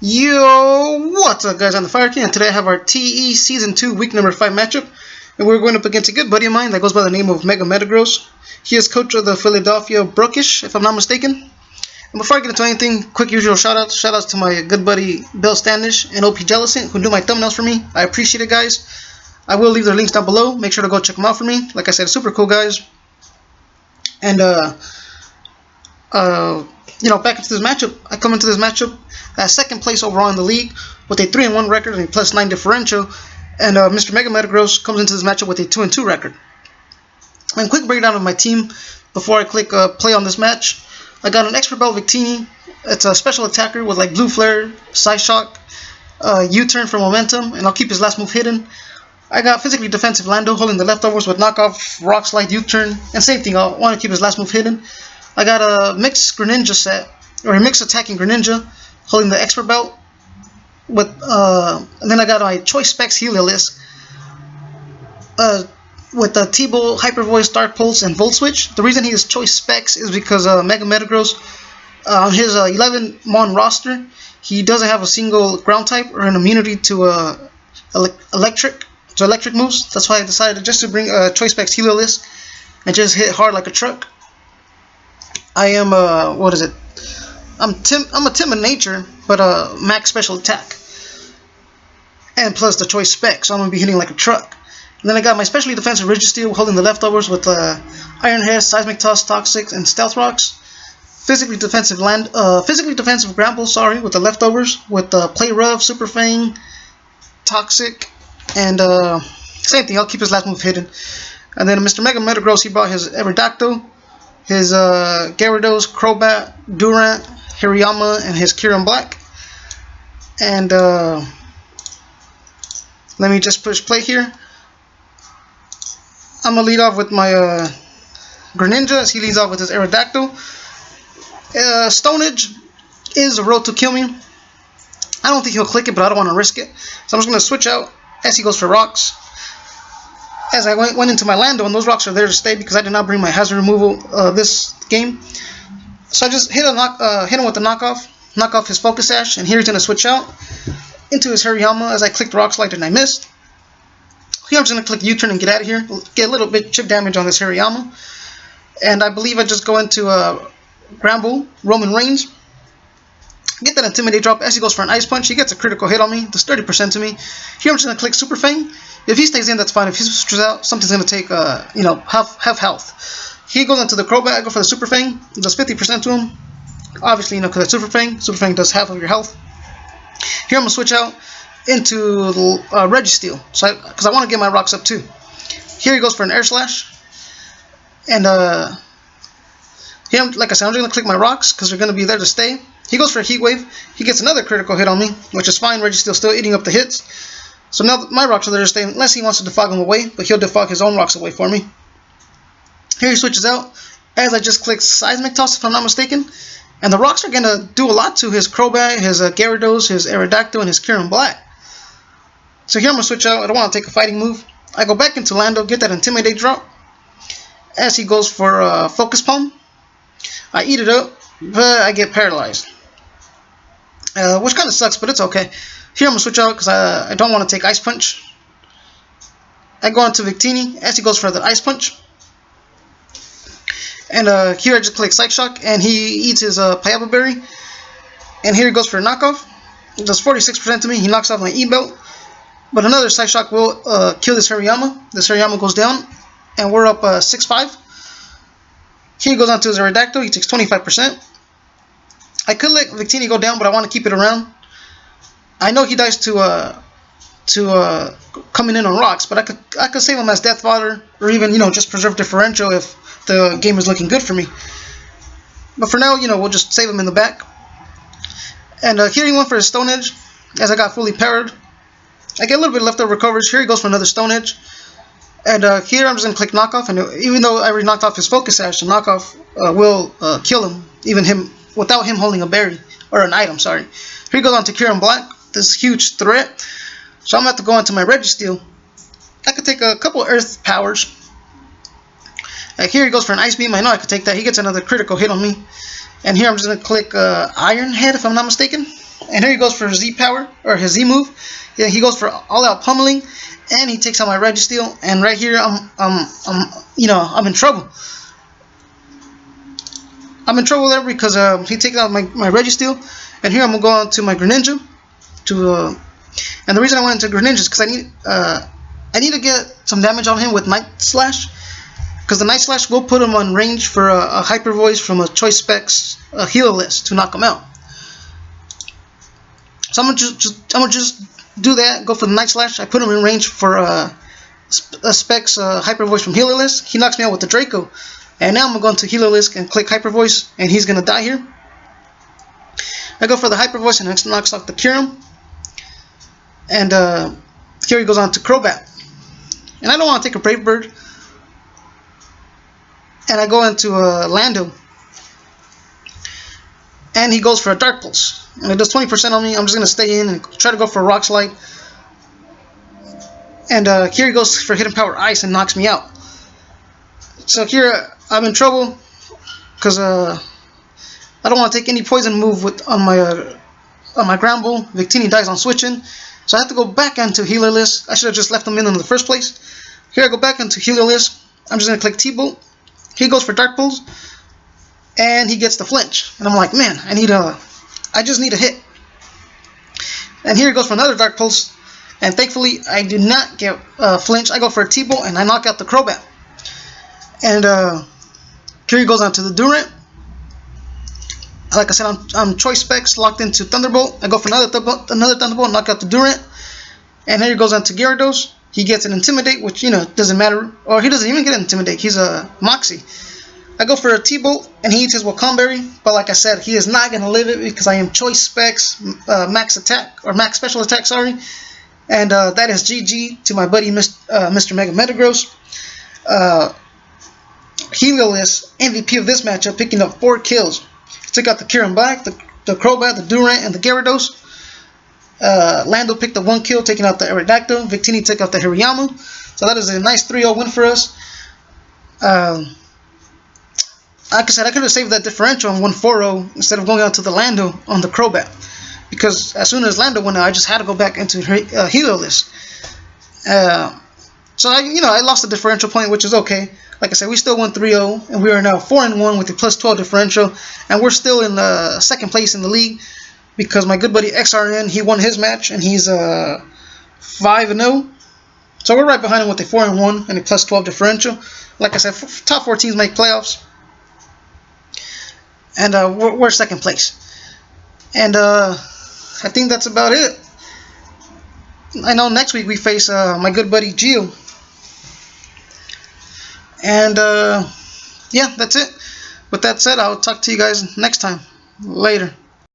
Yo, what's up guys, I'm the Fire King, and today I have our TE Season 2 week number 5 matchup, and we're going up against a good buddy of mine that goes by the name of Metagross. He is coach of the Philadelphia P.Bruxish, if I'm not mistaken. And before I get into anything, quick usual shoutouts to my good buddy Bill Standish and OP Jellicent who do my thumbnails for me. I appreciate it, guys. I will leave their links down below, make sure to go check them out for me. Like I said, super cool guys. And back into this matchup. I come into this matchup at second place overall in the league with a 3-1 record and a +9 differential, and Mr. Metagross comes into this matchup with a 2-2 record. And quick breakdown of my team before I click play on this match. I got an expert M.Victinis. It's a special attacker with like blue flare, side shock, U-turn for momentum, and I'll keep his last move hidden. I got physically defensive Lando holding the leftovers with knockoff, rock slide, U-turn, and same thing, I want to keep his last move hidden. I got a mixed Greninja set, or a mixed attacking Greninja, holding the expert belt. With and then I got my choice specs Heliolisk with the T-Bolt, Hyper Voice, Dark Pulse, and Volt Switch. The reason he is choice specs is because Metagross on his 11 Mon roster, he doesn't have a single ground type or an immunity to electric moves. That's why I decided just to bring choice specs Heliolisk and just hit hard like a truck. I am I'm a timid nature, but max special attack, and plus the choice spec, so I'm gonna be hitting like a truck. And then I got my specially defensive Registeel holding the leftovers with Iron Head, Seismic Toss, Toxic, and Stealth Rocks. Physically defensive Gramble, sorry, with the leftovers with Play Rough, Super Fang, Toxic, and same thing. I'll keep his last move hidden. And then Mr. Metagross, he brought his Aerodactyl, his Gyarados, Crobat, Durant, Hariyama, and his Kyurem Black. And let me just push play here. I'm going to lead off with my Greninja as he leads off with his Aerodactyl. Stonage is a road to kill me. I don't think he'll click it, but I don't want to risk it. So I'm just going to switch out as he goes for rocks. As I went into my Lando, and those rocks are there to stay because I did not bring my hazard removal this game. So I just hit him with the knock off his Focus Sash, and here he's going to switch out into his Hariyama as I clicked Rock Slide and I missed. Here I'm just going to click U-turn and get out of here, get a little bit chip damage on this Hariyama. And I believe I just go into Gramble, Roman Reigns. Get that Intimidate drop as he goes for an Ice Punch. He gets a critical hit on me, does 30% to me. Here I'm just going to click Super Fang. If he stays in, that's fine. If he switches out, something's going to take, half health. He goes into the Crobat, I go for the Super Fang, does 50% to him. Obviously, because it's Super Fang does half of your health. Here I'm going to switch out into Registeel, because I want to get my rocks up too. Here he goes for an Air Slash. And here, like I said, I'm just going to click my rocks, because they're going to be there to stay. He goes for a Heat Wave. He gets another critical hit on me, which is fine. Registeel's still eating up the hits. So now my rocks are there to stay, unless he wants to defog them away, but he'll defog his own rocks away for me. Here he switches out, as I just clicked Seismic Toss, if I'm not mistaken. And the rocks are going to do a lot to his Crobat, his Gyarados, his Aerodactyl, and his Kyurem Black. So here I'm going to switch out. I don't want to take a fighting move. I go back into Lando, get that Intimidate drop. As he goes for Focus Palm, I eat it up, but I get paralyzed. Which kind of sucks, but it's okay. Here I'm going to switch out because I don't want to take Ice Punch. I go into Victini as he goes for the Ice Punch. And here I just click Psych Shock and he eats his Payaba Berry. And here he goes for a knockoff. It does 46% to me. He knocks off my E-Belt. But another Psych Shock will kill this Hariyama. This Hariyama goes down. And we're up 6-5. Here he goes on to his Aerodactyl. He takes 25%. I could let Victini go down, but I want to keep it around. I know he dies to coming in on rocks, but I could save him as Death Fodder, or even just preserve differential if the game is looking good for me. But for now, we'll just save him in the back. And here he went for his Stone Edge, as I got fully parried. I get a little bit leftover coverage. Here he goes for another Stone Edge. And here I'm just going to click Knockoff, and even though I already knocked off his Focus Sash, the Knockoff will kill him, without him holding a berry, or an item, sorry. Here he goes on to Kyurem Black, this huge threat. So I'm going to have to go into my Registeel. I could take a couple Earth Powers. Here he goes for an Ice Beam. I know I could take that. He gets another critical hit on me. And here I'm just going to click Iron Head, if I'm not mistaken. And here he goes for his Z power, or his Z move. Yeah, he goes for all out pummeling, and he takes out my Registeel. And right here, I'm in trouble. I'm in trouble there because he takes out my Registeel, and here I'm gonna go on to my Greninja. And the reason I went into Greninja is because I need to get some damage on him with Night Slash, because the Night Slash will put him on range for a Hyper Voice from a Choice Specs healer list to knock him out. So I'm gonna just do that. Go for the Night Slash. I put him in range for a Specs Hyper Voice from healer list. He knocks me out with the Draco, and now I'm gonna go into healer list and click Hyper Voice, and he's gonna die here. I go for the Hyper Voice and it knocks off the Kyurem, and here he goes on to Crobat, and I don't want to take a Brave Bird, and I go into Lando, and he goes for a Dark Pulse, and it does 20% on me. I'm just going to stay in and try to go for a Rock Slide, and here he goes for Hidden Power Ice and knocks me out. So here I'm in trouble because I don't want to take any poison move on my Ground Bull. Victini dies on switching, so I have to go back into healer list. I should have just left him in the first place. Here I go back into healer list. I'm just going to click T-Bolt. He goes for Dark Pulse, and he gets the flinch. And I'm like, man, I just need a hit. And here he goes for another Dark Pulse, and thankfully I do not get flinch. I go for a T-Bolt, and I knock out the Crobat. And here he goes on to the Durant. Like I said, I'm Choice Specs locked into Thunderbolt. I go for another Thunderbolt, knock out the Durant. And here he goes on to Gyarados. He gets an Intimidate, which, doesn't matter. Or he doesn't even get an Intimidate. He's a Moxie. I go for a T-Bolt, and he eats his Wakomberry. But like I said, he is not going to live it because I am Choice Specs Max Attack, or Max Special Attack, sorry. And that is GG to my buddy Mr. Mega Metagross. Heliolist, MVP of this matchup, picking up 4 kills. He took out the Kyurem Black, the Crobat, the Durant, and the Gyarados. Lando picked up 1 kill, taking out the Aerodactyl. Victini took out the Hirayama. So that is a nice 3-0 win for us. Like I said, I could have saved that differential and won 4-0 instead of going out to the Lando on the Crobat. Because as soon as Lando went out, I just had to go back into Heliolist. So I lost the differential point, which is okay. Like I said, we still won 3-0, and we are now 4-1 with a +12 differential, and we're still in second place in the league because my good buddy XRN, he won his match, and he's 5-0. So we're right behind him with a 4-1 and a +12 differential. Like I said, top 4 teams make playoffs, and we're second place. And I think that's about it. I know next week we face my good buddy Gio. And yeah, that's it. With that said, I'll talk to you guys next time. Later.